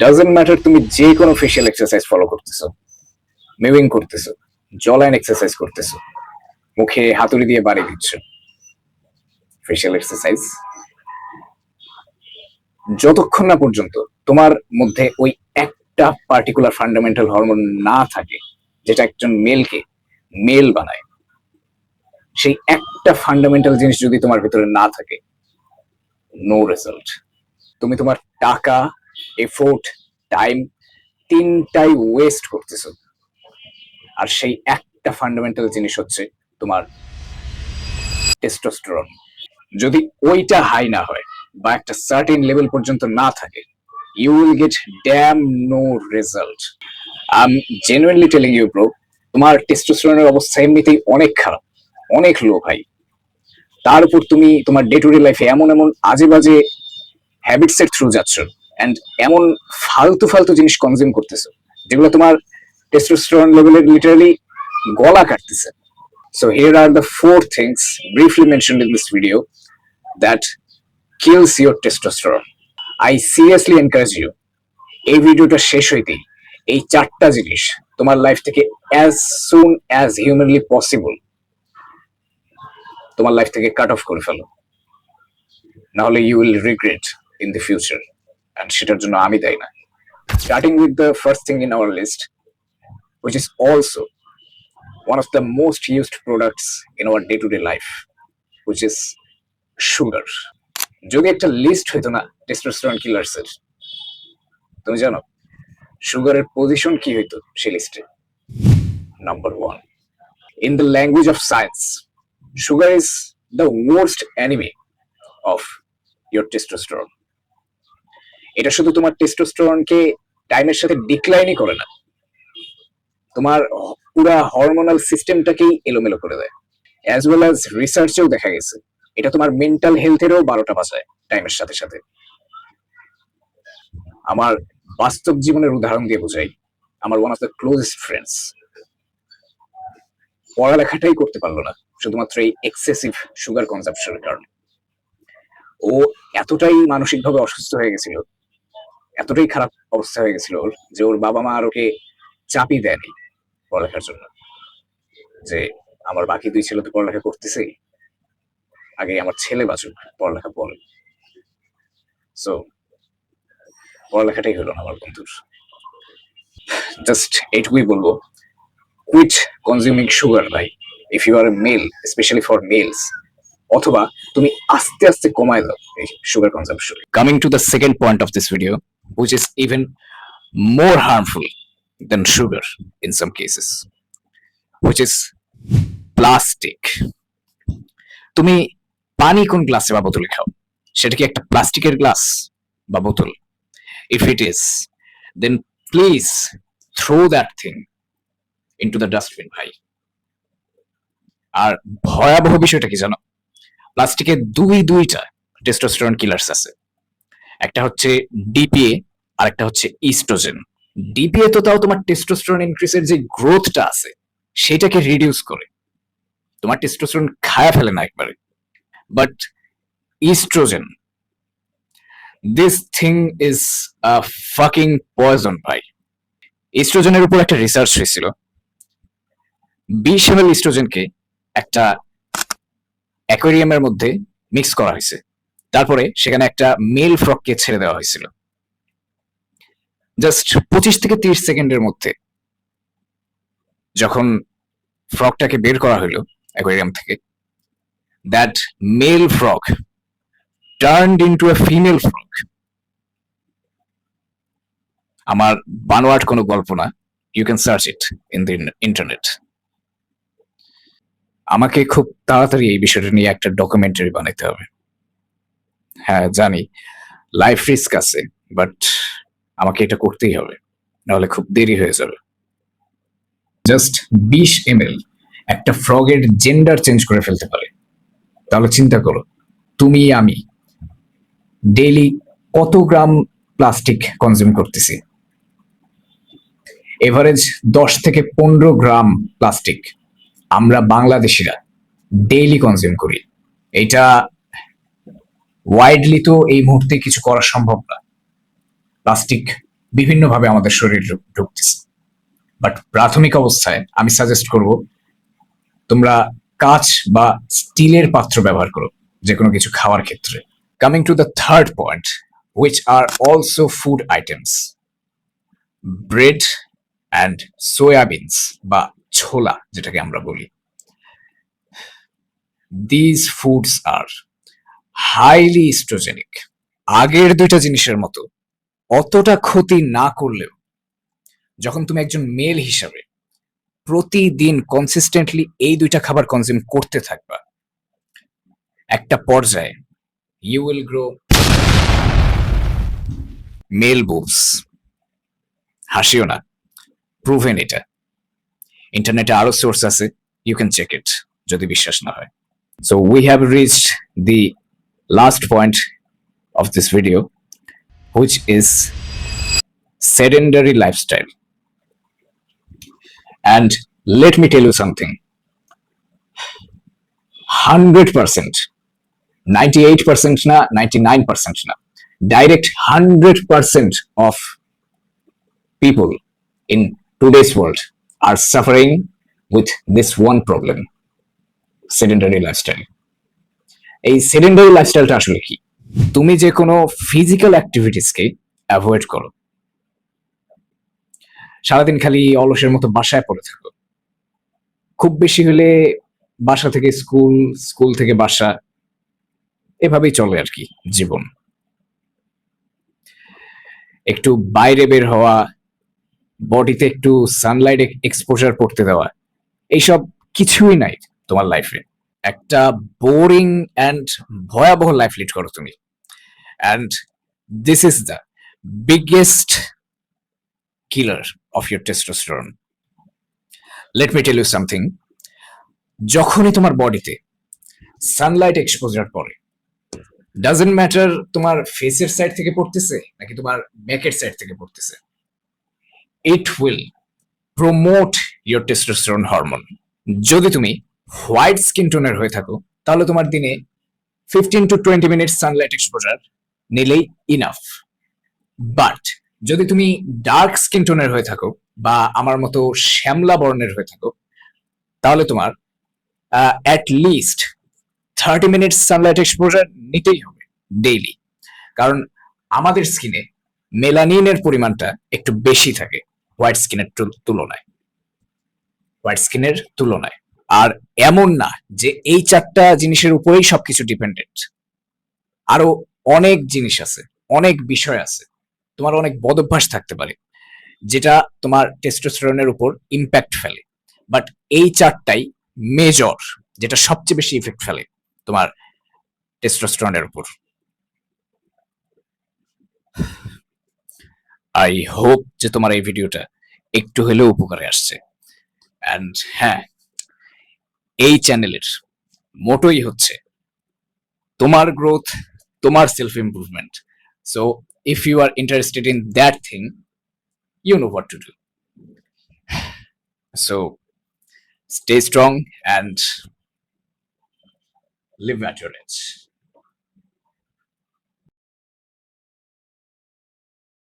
Doesn't matter তুমি যে কোনো ফেশিয়াল এক্সারসাইজ ফলো করতেছো, মুভিং করতেছো, জলাইন এক্সারসাইজ করতেছো, মুখে হাতুড়ি দিয়ে বাড়ি দিচ্ছ, ফেশিয়াল এক্সারসাইজ যতক্ষণ না পর্যন্ত তোমার মধ্যে ওই একটা পার্টিকুলার ফান্ডামেন্টাল হরমোন না থাকে যেটা একজন মেলকে মেল বানায়, সেই একটা ফান্ডামেন্টাল জিনিস যদি তোমার ভিতরে না থাকে, নো রেজাল্ট। তুমি তোমার টাকা, এফোর্ট, টাইম তিনটাই ওয়েস্ট করতেছো। আর সেই একটা ফান্ডামেন্টাল জিনিস হচ্ছে তোমার টেস্টোস্টেরন। যদি ওইটা হাই না হয় বা একটা সার্টেন লেভেল পর্যন্ত না থাকে, you will get damn no result. I am genuinely telling you bro, তোমার টেস্টোস্টেরনের অবস্থা এমনিতেই অনেক খারাপ, অনেক লো ভাই। তার উপর তুমি তোমার ডে টু ডে লাইফে এমন এমন আজে বাজে হ্যাবিটস এর থ্রু যাচ্ছ এন্ড এমন ফালতু ফালতু জিনিস কনজিউম করতেছো যেগুলো তোমার টেস্টোস্টেরন লেভেলের লিটারালি গলা কাটতেছে। So here are the 4 things briefly mentioned in this video that kills your testosterone. I seriously encourage you, এই ভিডিওটা শেষ হইতেই এই 4টা জিনিস তোমার লাইফ থেকে as soon as humanly possible তোমার লাইফ থেকে কাট অফ করে ফেলো, নাহলে you will regret in the future, and সেটার জন্য আমি দায়ী না। Starting with the first thing in our list, which is also one of the most used products in our day-to-day life, which is sugar. যদি একটা list হইতো না testosterone killers এর, তুমি জানো সুগারের পজিশন কি হইতো সেই লিস্টে? Number 1 in the language of science, sugar is the worst enemy of your testosterone. এটা শুধু তোমার টেস্টোস্টেরনকে টাইমের সাথে ডিক্লাইনই করে না, তোমার পুরা হরমোনাল সিস্টেমটাকেই এলোমেলো করে দেয়। অ্যাজ ওয়েল অ্যাজ রিসার্চেও দেখা গেছে এটা তোমার মেন্টাল হেলথেরও 12টা বাজায় টাইমের সাথে সাথে। আমার বাস্তব জীবনের উদাহরণ দিয়ে বোঝাই। আমার one of the closest friends পড়ালেখাটাই করতে পারলো না শুধুমাত্র এই এক্সেসিভ সুগার কনজাম্পশনের কারণে। ও এতটাই মানসিকভাবে অসুস্থ হয়ে গেছিল, এতটাই খারাপ অবস্থা হয়ে গেছিল ওর, যে ওর বাবা মা আর ওকে চাপই দেয়নি পড়ালেখার জন্য, যে আমার বাকি 2 ছেলে তো পড়ালেখা করতেছে, আগে আমার ছেলে বাঁচুক, পড়ালেখা পরে। সো পড়ালেখাটাই হলো না আমার বন্ধুর। জাস্ট এইটুকুই বলবো, কুইট কনজিউমিং সুগার ভাই, if you are a male, specially for males, অথবা তুমি আস্তে আস্তে কমায় দাও এই sugar consumption. Coming to the second point of this video, which is even more harmful than sugar in some cases, which is plastic. তুমি পানি কোন গ্লাসে বা বোতলে খাও? সেটা কি একটা প্লাস্টিকের গ্লাস বা বোতল? If it is, then please throw that thing into the dustbin ভাই। আর ভয়াবহ বিষয়টা কি জানো? প্লাস্টিকে দুইটা টেস্টোস্টেরন কিলারস আছে। একটা হচ্ছে ডিপিএ আর একটা হচ্ছে ইস্ট্রোজেন। ডিপিএ তো তাও তোমার টেস্টোস্টেরন ইনক্রিজের যে গ্রোথটা আছে সেটাকে রিডিউস করে, তোমার টেস্টোস্টেরন খায়া ফেলে না একবারে। But estrogen, this thing is a fucking poison ভাই। ইস্ট্রোজেনের উপর একটা রিসার্চ হয়েছিল। 20 ml ইস্ট্রোজেনকে একটা অ্যাকোয়ারিয়ামের মধ্যে মিক্স করা হয়েছে, তারপরে সেখানে একটা মেল ফ্রককে ছেড়ে দেওয়া হয়েছিল। জাস্ট 25 থেকে 30 সেকেন্ডের মধ্যে যখন ফ্রকটাকে বের করা হলো অ্যাকোয়ারিয়াম থেকে, that male frog turned into a female frog. আমার বানোয়াট কোনো গল্প না, you can search it in the internet. আমাকে খুব তাড়াতাড়ি এই বিষয়টা নিয়ে একটা ডকুমেন্টারি বানাইতে হবে। হ্যাঁ জানি লাইফ রিস্ক আছে, বাট আমাকে এটা করতেই হবে, নাহলে খুব দেরি হয়ে যাবে। জাস্ট 20 ml একটা ফ্রগের জেন্ডার চেঞ্জ করে ফেলতে পারে। তাহলে চিন্তা করো, তুমি আমি ডেইলি কত গ্রাম প্লাস্টিক কনজিউম করতেছি? এভারেজ 10 থেকে 15 গ্রাম প্লাস্টিক আমরা বাংলাদেশিরা ডেইলি কনজিউম করি। এটা ওয়াইডলি তো এই মুহূর্তে কিছু করা সম্ভব না। প্লাস্টিক বিভিন্নভাবে আমাদের শরীর ঢুকতেছে। বাট প্রাথমিক অবস্থায় আমি সাজেস্ট করব তোমরা কাঁচ বা স্টিলের পাত্র ব্যবহার করো যে কোনো কিছু খাওয়ার ক্ষেত্রে। Coming to the third point, which are also food items, bread and soyabeans বা ছোলা যেটাকে আমরা বলি। This foods are highly estrogenic. আগের দুইটা জিনিসের মতো অতটা ক্ষতি না করলেও যখন তুমি একজন মেল হিসাবে প্রতিদিন কনসিস্টেন্টলি এই দুইটা খাবার কনজিউম করতে থাকবা, একটা পর্যায়ে you will grow mail boobs. হাসিও না, প্রুভেন এটা। ইন্টারনেটে আরো সোর্স আছে, ইউ ক্যান চেক ইট যদি বিশ্বাস না হয়। So we have reached the last point of this video, which is sedentary lifestyle. And let me tell you something, 100%, 98% না, 99% না, direct 100% of people in today's world are suffering with this one problem, sedentary lifestyle. এই sedentary lifestyleটা আসলে কি? তুমি যে কোনো physical অ্যাক্টিভিটিসকে avoid করো, সারাদিন খালি অলসের মতো বাসায় পড়ে থাকো, খুব বেশি হলে বাসা থেকে স্কুল, স্কুল থেকে বাসা, এভাবেই চলে আর কি জীবন। একটু বাইরে বের হওয়া, বডিতে একটু সানলাইট এক্সপোজার করতে দেওয়া, এইসব কিছুই নাই তোমার লাইফে। একটা বোরিং অ্যান্ড ভয়াবহ লাইফ লিড করো তুমি। And this is the biggest killer of your testosterone. Let me tell you something, যখনই তোমার বডিতে সানলাইট এক্সপোজার পড়ে, ডাজন্ট ম্যাটার তোমার ফেসের সাইড থেকে পড়তেছে নাকি তোমার ব্যাকের সাইড থেকে পড়তেছে, it will promote your testosterone hormone. যদি তুমি হোয়াইট স্কিন টোনের হয়ে থাকো, তাহলে তোমার দিনে 15 to 20 মিনিট সানলাইট এক্সপোজার নিলেই ইনাফ। বাট যদি তুমি ডার্ক স্কিন টোনের হয়ে থাকো বা আমার মতো শ্যামলা বর্ণের হয়ে থাকো, তাহলে তোমার at least 30 minute Sunlight exposure নিতেই হবে ডেইলি। কারণ আমাদের স্কিনে মেলানিনের পরিমাণটা একটু বেশি থাকে হোয়াইট স্কিনের তুলনায়, হোয়াইট স্কিনের তুলনায়। আর এমন না যে এই চারটা জিনিসের উপরেই সবকিছু ডিপেন্ডেন্ট, আরো অনেক জিনিস আছে, অনেক বিষয় আছে। তোমার অনেক বদভ্যাস থাকতে পারে যেটা তোমার টেস্টোস্টেরনের উপর ইম্প্যাক্ট ফেলে, বাট এই চারটাই মেজর, যেটা সবচেয়ে বেশি ইফেক্ট ফেলে তোমার টেস্টোস্টেরনের উপর। আই হোপ যে তোমার এই ভিডিওটা একটু হলেও উপকারে আসছে। অ্যান্ড হ্যাঁ, এই চ্যানেলের মোটোই হচ্ছে তোমার গ্রোথ, তোমার self improvement. So if you are interested in that thing, you know what to do. So stay strong and live at your edge.